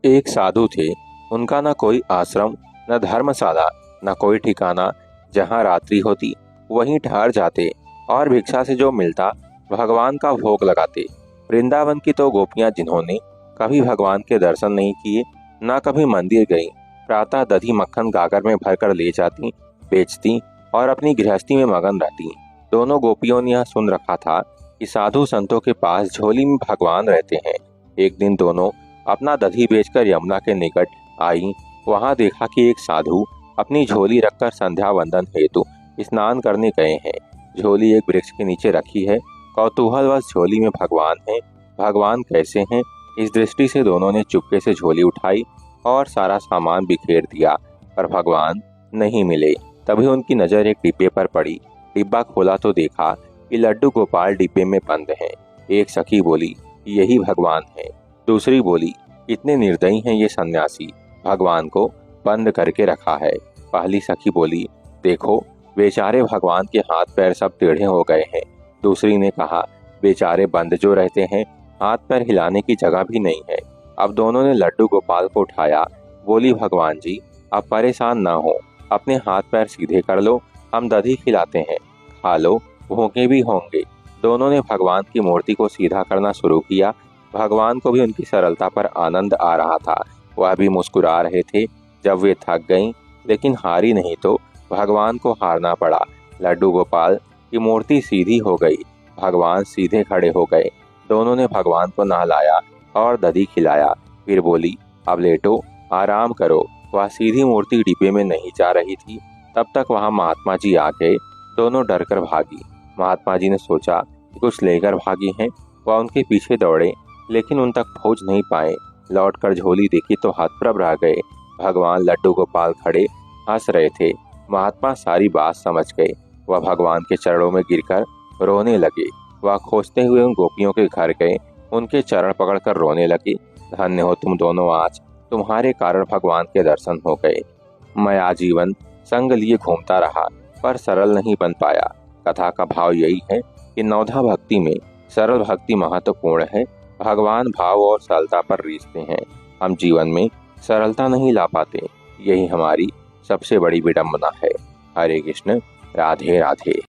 एक साधु थे। उनका न कोई आश्रम, न धर्मशाला, न कोई ठिकाना। जहाँ रात्रि होती वहीं ठहर जाते और भिक्षा से जो मिलता भगवान का भोग लगाते। वृंदावन की तो गोपियां जिन्होंने कभी भगवान के दर्शन नहीं किए, न कभी मंदिर गई, प्रातः दधी मक्खन गागर में भरकर ले जाती, बेचती और अपनी गृहस्थी में मगन रहती। दोनों गोपियों ने यह सुन रखा था कि साधु संतों के पास झोली में भगवान रहते हैं। एक दिन दोनों अपना दधी बेचकर यमुना के निकट आई। वहां देखा कि एक साधु अपनी झोली रखकर संध्या वंदन हेतु स्नान करने गए हैं। झोली एक वृक्ष के नीचे रखी है। कौतूहलवश झोली में भगवान है। भगवान कैसे हैं, इस दृष्टि से दोनों ने चुपके से झोली उठाई और सारा सामान बिखेर दिया, पर भगवान नहीं मिले। तभी उनकी नजर एक डिब्बे पर पड़ी। डिब्बा खोला तो देखा कि लड्डू गोपाल डिब्बे में बंद हैं। एक सखी बोली, यही भगवान है। दूसरी बोली, इतने निर्दयी हैं ये सन्यासी, भगवान को बंद करके रखा है। पहली सखी बोली, देखो बेचारे भगवान के हाथ पैर सब टेढ़े हो गए हैं। दूसरी ने कहा, बेचारे बंद जो रहते हैं, हाथ पैर हिलाने की जगह भी नहीं है। अब दोनों ने लड्डू गोपाल को उठाया। बोली, भगवान जी आप परेशान ना हो, अपने हाथ पैर सीधे कर लो, हम दधी खिलाते हैं, खा लो, भूखे भी होंगे। दोनों ने भगवान की मूर्ति को सीधा करना शुरू किया। भगवान को भी उनकी सरलता पर आनंद आ रहा था। वह भी मुस्कुरा रहे थे। जब वे थक गईं, लेकिन हारी नहीं तो भगवान को हारना पड़ा। लड्डू गोपाल की मूर्ति सीधी हो गई। भगवान सीधे खड़े हो गए। दोनों ने भगवान को नहलाया और दधी खिलाया। फिर बोली, अब लेटो, आराम करो। वह सीधी मूर्ति डिब्बे में नहीं जा रही थी। तब तक वहां महात्मा जी आ गए। दोनों डरकर भागी। महात्मा जी ने सोचा कि कुछ लेकर भागी हैं। वह उनके पीछे दौड़े, लेकिन उन तक पहुंच नहीं पाए। लौटकर झोली देखी तो हतप्रभ रह गए। भगवान लड्डू गोपाल खड़े हंस रहे थे। महात्मा सारी बात समझ गए। वह भगवान के चरणों में गिरकर रोने लगे। वह खोजते हुए उन गोपियों के घर गए, उनके चरण पकड़कर रोने लगे। धन्य हो तुम दोनों, आज तुम्हारे कारण भगवान के दर्शन हो गए। मैं आजीवन संग लिए घूमता रहा, पर सरल नहीं बन पाया। कथा का भाव यही है कि नवधा भक्ति में सरल भक्ति महत्वपूर्ण है। भगवान भाव और सरलता पर रीझते हैं। हम जीवन में सरलता नहीं ला पाते, यही हमारी सबसे बड़ी विडंबना है। हरे कृष्ण, राधे राधे।